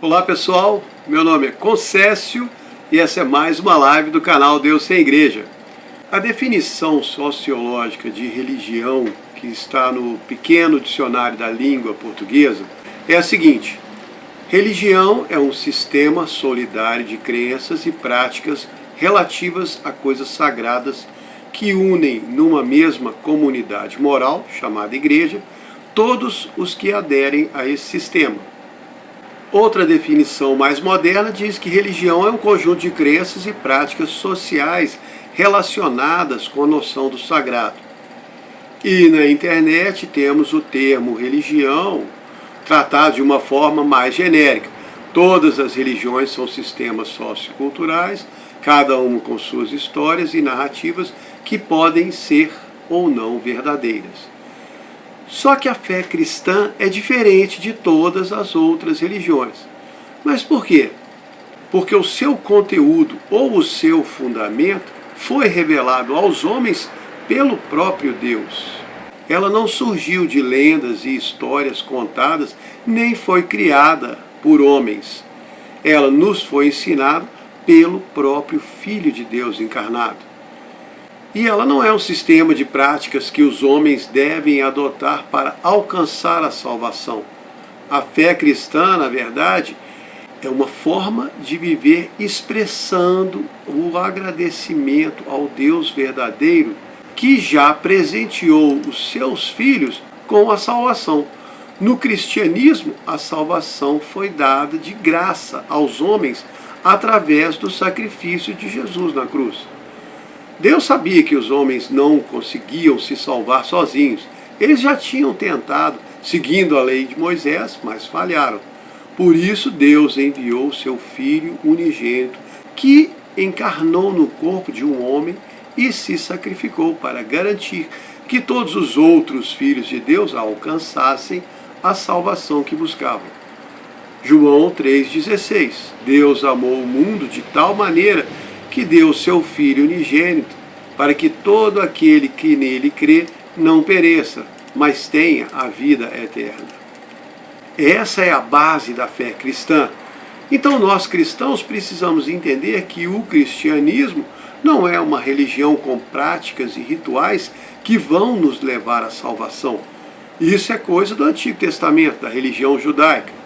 Olá pessoal, meu nome é Concécio e essa é mais uma live do canal Deus Sem Igreja. A definição sociológica de religião que está no pequeno dicionário da língua portuguesa é a seguinte: religião é um sistema solidário de crenças e práticas relativas a coisas sagradas que unem numa mesma comunidade moral, chamada igreja, todos os que aderem a esse sistema. Outra definição mais moderna diz que religião é um conjunto de crenças e práticas sociais relacionadas com a noção do sagrado. E na internet temos o termo religião tratado de uma forma mais genérica. Todas as religiões são sistemas socioculturais, cada uma com suas histórias e narrativas que podem ser ou não verdadeiras. Só que a fé cristã é diferente de todas as outras religiões. Mas por quê? Porque o seu conteúdo ou o seu fundamento foi revelado aos homens pelo próprio Deus. Ela não surgiu de lendas e histórias contadas, nem foi criada por homens. Ela nos foi ensinada pelo próprio Filho de Deus encarnado. E ela não é um sistema de práticas que os homens devem adotar para alcançar a salvação. A fé cristã, na verdade, é uma forma de viver expressando o agradecimento ao Deus verdadeiro que já presenteou os seus filhos com a salvação. No cristianismo, a salvação foi dada de graça aos homens através do sacrifício de Jesus na cruz. Deus sabia que os homens não conseguiam se salvar sozinhos. Eles já tinham tentado, seguindo a lei de Moisés, mas falharam. Por isso, Deus enviou seu Filho unigênito, que encarnou no corpo de um homem e se sacrificou para garantir que todos os outros filhos de Deus alcançassem a salvação que buscavam. João 3,16. Deus amou o mundo de tal maneira que deu seu Filho unigênito, para que todo aquele que nele crê não pereça, mas tenha a vida eterna. Essa é a base da fé cristã. Então nós cristãos precisamos entender que o cristianismo não é uma religião com práticas e rituais que vão nos levar à salvação. Isso é coisa do Antigo Testamento, da religião judaica.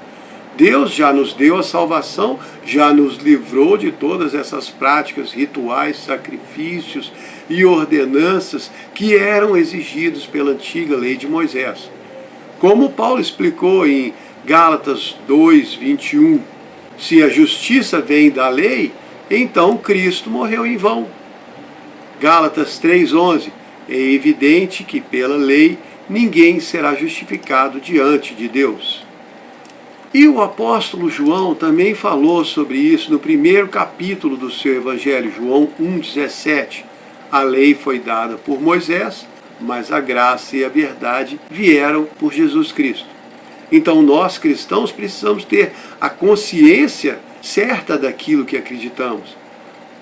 Deus já nos deu a salvação, já nos livrou de todas essas práticas, rituais, sacrifícios e ordenanças que eram exigidos pela antiga lei de Moisés. Como Paulo explicou em Gálatas 2:21, se a justiça vem da lei, então Cristo morreu em vão. Gálatas 3:11, é evidente que pela lei ninguém será justificado diante de Deus. E o apóstolo João também falou sobre isso no primeiro capítulo do seu evangelho, João 1,17. A lei foi dada por Moisés, mas a graça e a verdade vieram por Jesus Cristo. Então nós cristãos precisamos ter a consciência certa daquilo que acreditamos.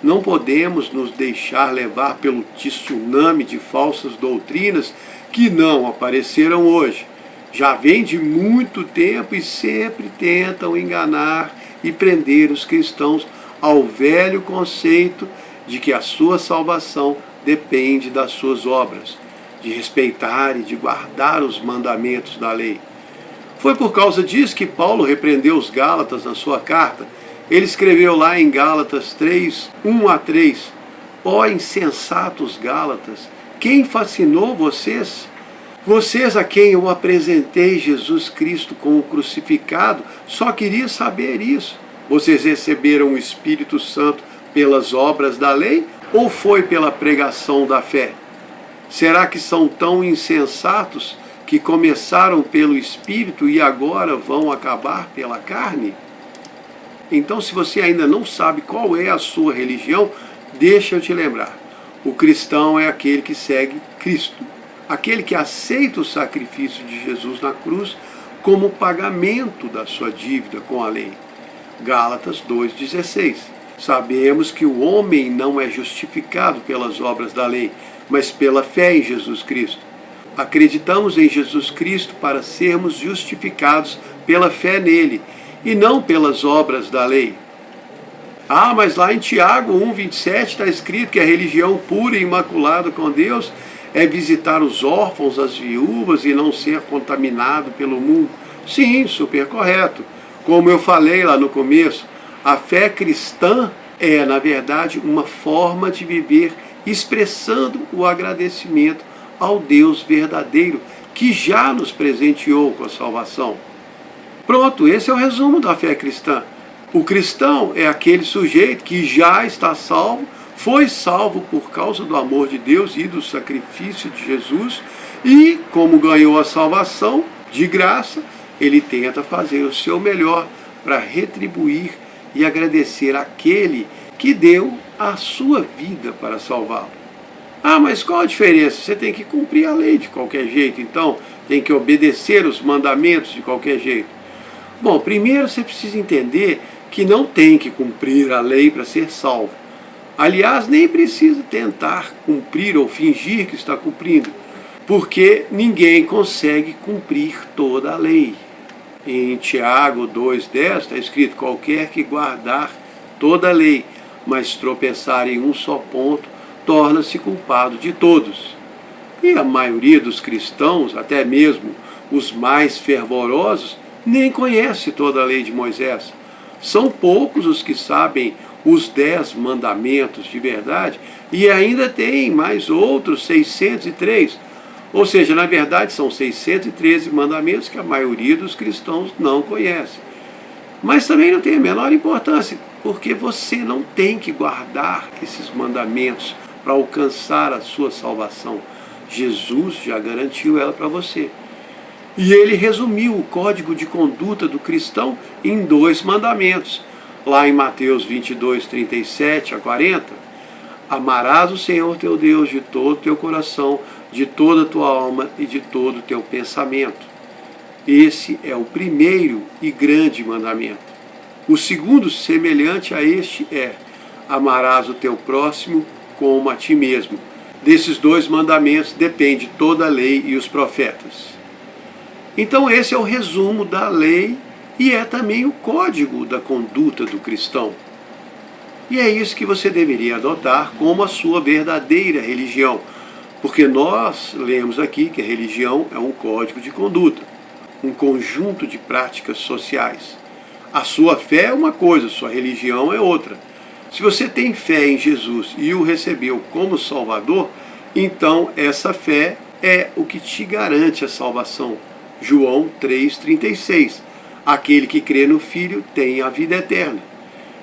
Não podemos nos deixar levar pelo tsunami de falsas doutrinas que não apareceram hoje. Já vem de muito tempo e sempre tentam enganar e prender os cristãos ao velho conceito de que a sua salvação depende das suas obras, de respeitar e de guardar os mandamentos da lei. Foi por causa disso que Paulo repreendeu os Gálatas na sua carta. Ele escreveu lá em Gálatas 3:1-3, ó insensatos Gálatas, quem fascinou vocês? Vocês a quem eu apresentei Jesus Cristo como crucificado só queriam saber isso. Vocês receberam o Espírito Santo pelas obras da lei ou foi pela pregação da fé? Será que são tão insensatos que começaram pelo Espírito e agora vão acabar pela carne? Então, se você ainda não sabe qual é a sua religião, deixa eu te lembrar. O cristão é aquele que segue Cristo. Aquele que aceita o sacrifício de Jesus na cruz como pagamento da sua dívida com a lei. Gálatas 2,16. Sabemos que o homem não é justificado pelas obras da lei, mas pela fé em Jesus Cristo. Acreditamos em Jesus Cristo para sermos justificados pela fé nele e não pelas obras da lei. Ah, mas lá em Tiago 1,27 está escrito que a religião pura e imaculada com Deus é visitar os órfãos, as viúvas e não ser contaminado pelo mundo. Sim, super correto. Como eu falei lá no começo, a fé cristã é, na verdade, uma forma de viver expressando o agradecimento ao Deus verdadeiro que já nos presenteou com a salvação. Pronto, esse é o resumo da fé cristã. O cristão é aquele sujeito que já está salvo, foi salvo por causa do amor de Deus e do sacrifício de Jesus, e como ganhou a salvação de graça, ele tenta fazer o seu melhor para retribuir e agradecer aquele que deu a sua vida para salvá-lo. Ah, mas qual a diferença? Você tem que cumprir a lei de qualquer jeito, então tem que obedecer os mandamentos de qualquer jeito. Bom, primeiro você precisa entender que não tem que cumprir a lei para ser salvo. Aliás, nem precisa tentar cumprir ou fingir que está cumprindo, porque ninguém consegue cumprir toda a lei. Em Tiago 2,10 está escrito: qualquer que guardar toda a lei, mas tropeçar em um só ponto, torna-se culpado de todos. E a maioria dos cristãos, até mesmo os mais fervorosos, nem conhece toda a lei de Moisés. São poucos os que sabem os 10 mandamentos de verdade, e ainda tem mais outros 603. Ou seja, na verdade são 613 mandamentos que a maioria dos cristãos não conhece. Mas também não tem a menor importância, porque você não tem que guardar esses mandamentos para alcançar a sua salvação. Jesus já garantiu ela para você. E ele resumiu o código de conduta do cristão em 2 mandamentos. Lá em Mateus 22, 37 a 40, amarás o Senhor teu Deus de todo o teu coração, de toda a tua alma e de todo o teu pensamento. Esse é o primeiro e grande mandamento. O segundo, semelhante a este, é: amarás o teu próximo como a ti mesmo. Desses 2 mandamentos depende toda a lei e os profetas. Então esse é o resumo da lei e é também o código da conduta do cristão. E é isso que você deveria adotar como a sua verdadeira religião, porque nós lemos aqui que a religião é um código de conduta, um conjunto de práticas sociais. A sua fé é uma coisa, sua religião é outra. Se você tem fé em Jesus e o recebeu como Salvador, então essa fé é o que te garante a salvação. João 3,36. Aquele que crê no Filho tem a vida eterna.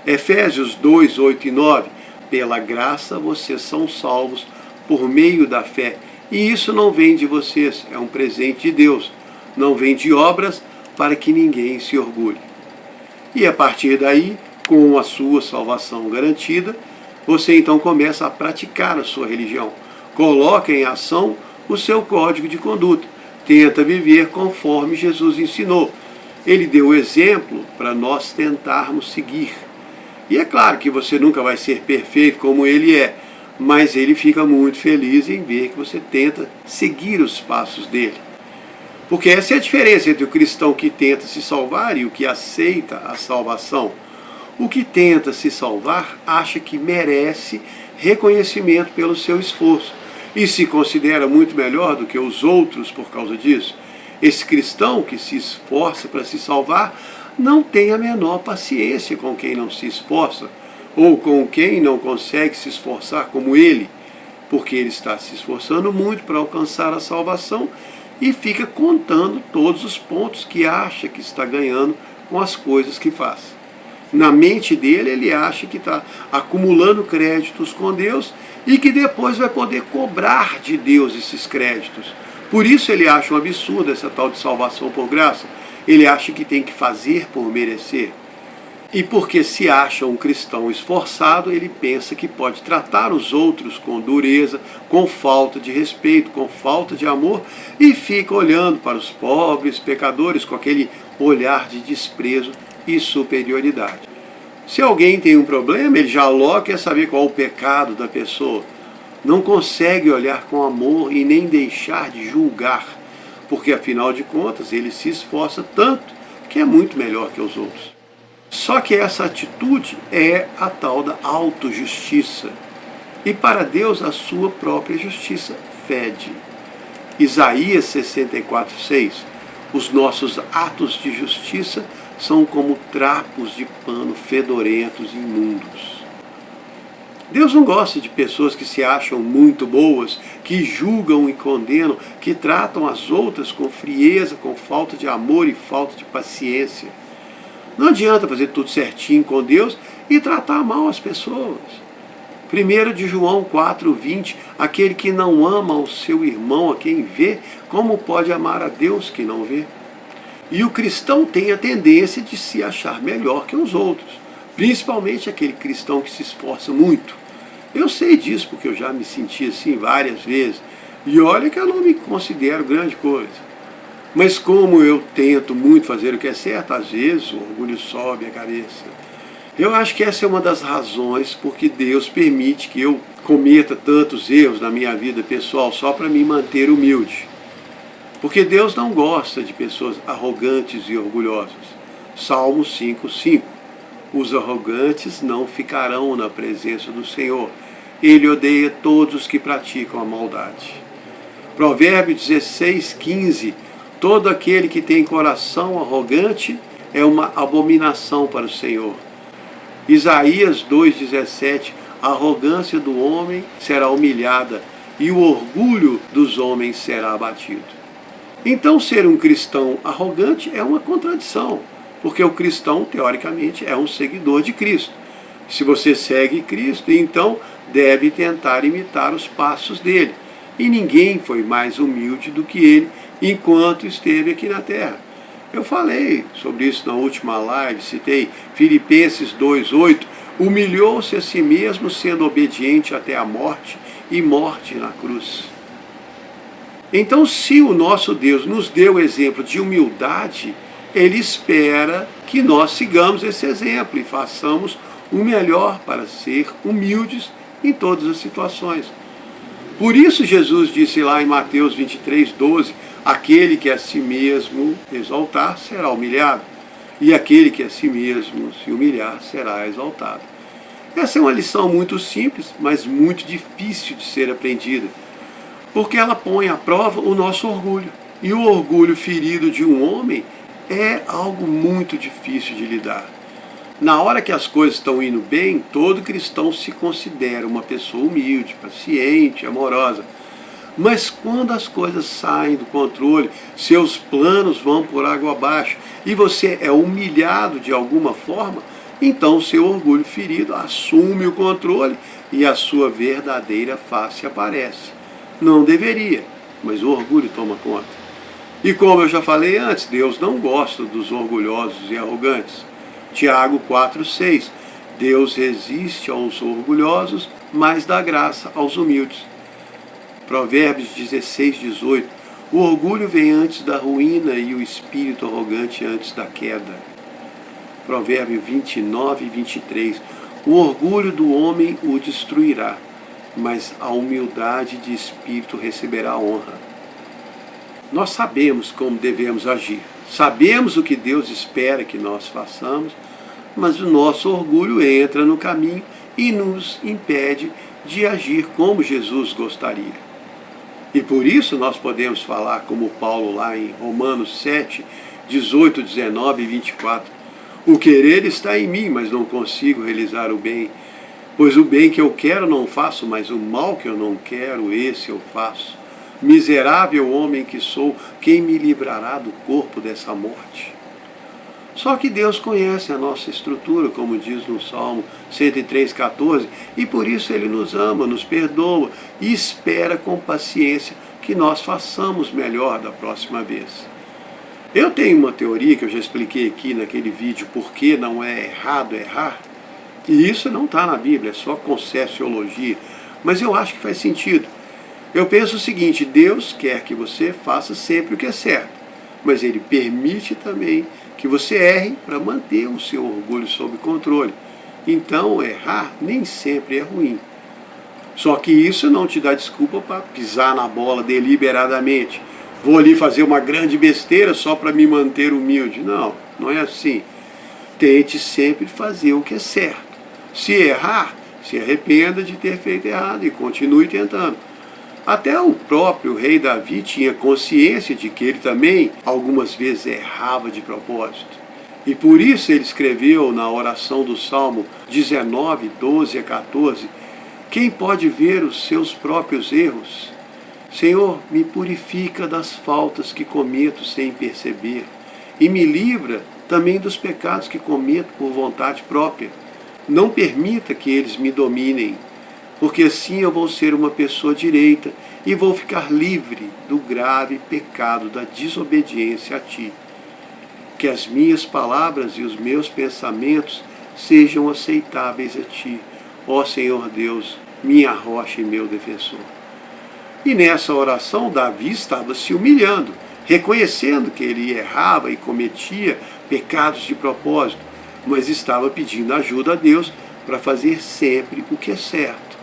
Efésios 2, 8 e 9. Pela graça vocês são salvos por meio da fé. E isso não vem de vocês, é um presente de Deus. Não vem de obras para que ninguém se orgulhe. E a partir daí, com a sua salvação garantida, você então começa a praticar a sua religião. Coloca em ação o seu código de conduta. Tenta viver conforme Jesus ensinou. Ele deu o exemplo para nós tentarmos seguir. E é claro que você nunca vai ser perfeito como ele é, mas ele fica muito feliz em ver que você tenta seguir os passos dele. Porque essa é a diferença entre o cristão que tenta se salvar e o que aceita a salvação. O que tenta se salvar acha que merece reconhecimento pelo seu esforço e se considera muito melhor do que os outros por causa disso. Esse cristão que se esforça para se salvar não tem a menor paciência com quem não se esforça, ou com quem não consegue se esforçar como ele, porque ele está se esforçando muito para alcançar a salvação e fica contando todos os pontos que acha que está ganhando com as coisas que faz. Na mente dele, ele acha que está acumulando créditos com Deus e que depois vai poder cobrar de Deus esses créditos. Por isso ele acha um absurdo essa tal de salvação por graça. Ele acha que tem que fazer por merecer. E porque se acha um cristão esforçado, ele pensa que pode tratar os outros com dureza, com falta de respeito, com falta de amor, e fica olhando para os pobres, pecadores, com aquele olhar de desprezo e superioridade. Se alguém tem um problema, ele já logo quer saber qual é o pecado da pessoa. Não consegue olhar com amor e nem deixar de julgar, porque afinal de contas ele se esforça tanto que é muito melhor que os outros. Só que essa atitude é a tal da autojustiça. E para Deus a sua própria justiça fede. Isaías 64:6. Os nossos atos de justiça são como trapos de pano fedorentos e imundos. Deus não gosta de pessoas que se acham muito boas, que julgam e condenam, que tratam as outras com frieza, com falta de amor e falta de paciência. Não adianta fazer tudo certinho com Deus e tratar mal as pessoas. 1 de João 4:20, aquele que não ama o seu irmão a quem vê, como pode amar a Deus que não vê? E o cristão tem a tendência de se achar melhor que os outros, principalmente aquele cristão que se esforça muito. Eu sei disso porque eu já me senti assim várias vezes, e olha que eu não me considero grande coisa. Mas como eu tento muito fazer o que é certo, às vezes o orgulho sobe a cabeça. Eu acho que essa é uma das razões porque Deus permite que eu cometa tantos erros na minha vida pessoal só para me manter humilde. Porque Deus não gosta de pessoas arrogantes e orgulhosas. Salmo 5:5. Os arrogantes não ficarão na presença do Senhor. Ele odeia todos os que praticam a maldade. Provérbios 16:15. Todo aquele que tem coração arrogante é uma abominação para o Senhor. Isaías 2:17, a arrogância do homem será humilhada e o orgulho dos homens será abatido. Então ser um cristão arrogante é uma contradição, porque o cristão, teoricamente, é um seguidor de Cristo. Se você segue Cristo, então deve tentar imitar os passos dele. E ninguém foi mais humilde do que ele enquanto esteve aqui na terra. Eu falei sobre isso na última live, citei Filipenses 2:8, humilhou-se a si mesmo sendo obediente até a morte e morte na cruz. Então, se o nosso Deus nos deu exemplo de humildade, Ele espera que nós sigamos esse exemplo e façamos o melhor para ser humildes em todas as situações. Por isso Jesus disse lá em Mateus 23:12, aquele que a si mesmo exaltar será humilhado, e aquele que a si mesmo se humilhar será exaltado. Essa é uma lição muito simples, mas muito difícil de ser aprendida, porque ela põe à prova o nosso orgulho. E o orgulho ferido de um homem é algo muito difícil de lidar. Na hora que as coisas estão indo bem, todo cristão se considera uma pessoa humilde, paciente, amorosa. Mas quando as coisas saem do controle, seus planos vão por água abaixo e você é humilhado de alguma forma, então seu orgulho ferido assume o controle e a sua verdadeira face aparece. Não deveria, mas o orgulho toma conta. E como eu já falei antes, Deus não gosta dos orgulhosos e arrogantes. Tiago 4:6. Deus resiste aos orgulhosos, mas dá graça aos humildes. Provérbios 16:18. O orgulho vem antes da ruína e o espírito arrogante antes da queda. Provérbio 29:23. O orgulho do homem o destruirá, mas a humildade de espírito receberá honra. Nós sabemos como devemos agir. Sabemos o que Deus espera que nós façamos, mas o nosso orgulho entra no caminho e nos impede de agir como Jesus gostaria. E por isso nós podemos falar como Paulo lá em Romanos 7:18, 19 e 24. O querer está em mim, mas não consigo realizar o bem. Pois o bem que eu quero não faço, mas o mal que eu não quero, esse eu faço. Miserável homem que sou, quem me livrará do corpo dessa morte? Só que Deus conhece a nossa estrutura, como diz no Salmo 103:14, e por isso Ele nos ama, nos perdoa e espera com paciência que nós façamos melhor da próxima vez. Eu tenho uma teoria que eu já expliquei aqui naquele vídeo, por que não é errado errar, e isso não está na Bíblia, é só concessiologia, mas eu acho que faz sentido. Eu penso o seguinte, Deus quer que você faça sempre o que é certo, mas Ele permite também que você erre para manter o seu orgulho sob controle. Então, errar nem sempre é ruim. Só que isso não te dá desculpa para pisar na bola deliberadamente, vou ali fazer uma grande besteira só para me manter humilde. Não, não é assim. Tente sempre fazer o que é certo. Se errar, se arrependa de ter feito errado e continue tentando. Até o próprio rei Davi tinha consciência de que ele também algumas vezes errava de propósito. E por isso ele escreveu na oração do Salmo 19, 12 a 14, quem pode ver os seus próprios erros? Senhor, me purifica das faltas que cometo sem perceber e me livra também dos pecados que cometo por vontade própria. Não permita que eles me dominem, porque assim eu vou ser uma pessoa direita e vou ficar livre do grave pecado da desobediência a Ti. Que as minhas palavras e os meus pensamentos sejam aceitáveis a Ti, ó Senhor Deus, minha rocha e meu defensor. E nessa oração, Davi estava se humilhando, reconhecendo que ele errava e cometia pecados de propósito, mas estava pedindo ajuda a Deus para fazer sempre o que é certo.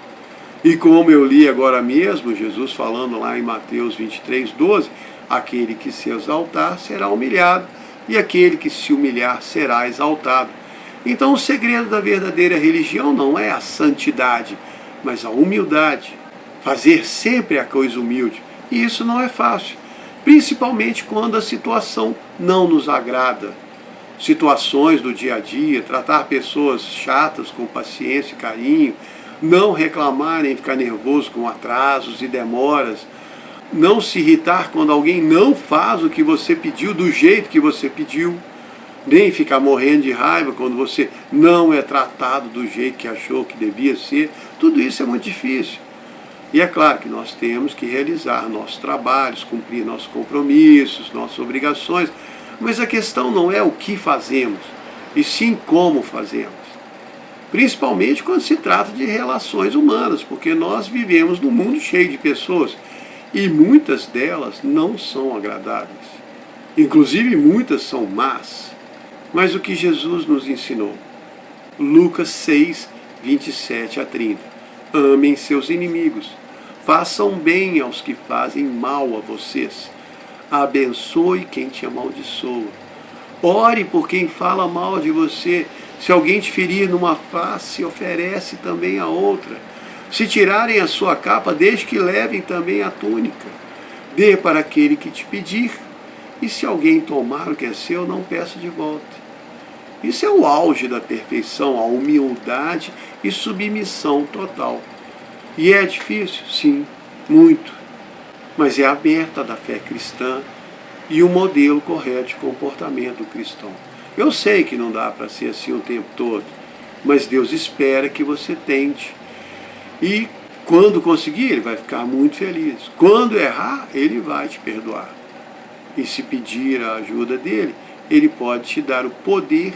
E como eu li agora mesmo, Jesus falando lá em Mateus 23, 12, aquele que se exaltar será humilhado, e aquele que se humilhar será exaltado. Então o segredo da verdadeira religião não é a santidade, mas a humildade. Fazer sempre a coisa humilde. E isso não é fácil, principalmente quando a situação não nos agrada. Situações do dia a dia, tratar pessoas chatas com paciência e carinho, não reclamar nem ficar nervoso com atrasos e demoras, não se irritar quando alguém não faz o que você pediu do jeito que você pediu, nem ficar morrendo de raiva quando você não é tratado do jeito que achou que devia ser. Tudo isso é muito difícil. E é claro que nós temos que realizar nossos trabalhos, cumprir nossos compromissos, nossas obrigações, mas a questão não é o que fazemos, e sim como fazemos. Principalmente quando se trata de relações humanas, porque nós vivemos num mundo cheio de pessoas, e muitas delas não são agradáveis. Inclusive muitas são más. Mas o que Jesus nos ensinou? Lucas 6, 27 a 30. Amem seus inimigos. Façam bem aos que fazem mal a vocês. Abençoe quem te amaldiçoa. Ore por quem fala mal de você. Se alguém te ferir numa face, oferece também a outra. Se tirarem a sua capa, deixe que levem também a túnica. Dê para aquele que te pedir. E se alguém tomar o que é seu, não peça de volta. Isso é o auge da perfeição, a humildade e submissão total. E é difícil, sim, muito. Mas é a meta da fé cristã e o modelo correto de comportamento cristão. Eu sei que não dá para ser assim o tempo todo, mas Deus espera que você tente. E quando conseguir, Ele vai ficar muito feliz. Quando errar, Ele vai te perdoar. E se pedir a ajuda dEle, Ele pode te dar o poder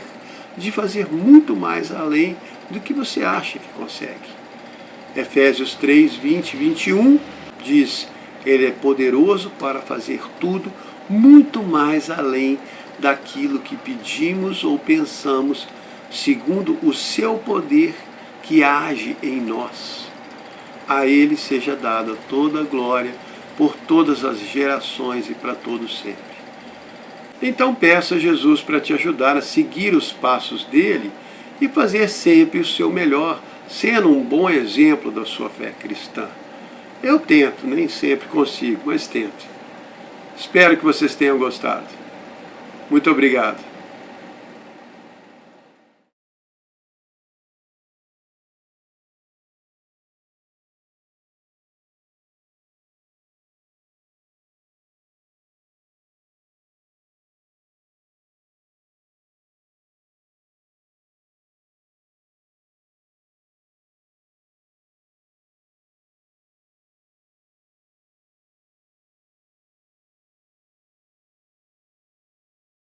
de fazer muito mais além do que você acha que consegue. Efésios 3, 20 e 21 diz, Ele é poderoso para fazer tudo muito mais além daquilo que pedimos ou pensamos, segundo o seu poder que age em nós. A Ele seja dada toda a glória por todas as gerações e para todos sempre. Então peça a Jesus para te ajudar a seguir os passos dele e fazer sempre o seu melhor, sendo um bom exemplo da sua fé cristã. Eu tento, nem sempre consigo, mas tento. Espero que vocês tenham gostado. Muito obrigado.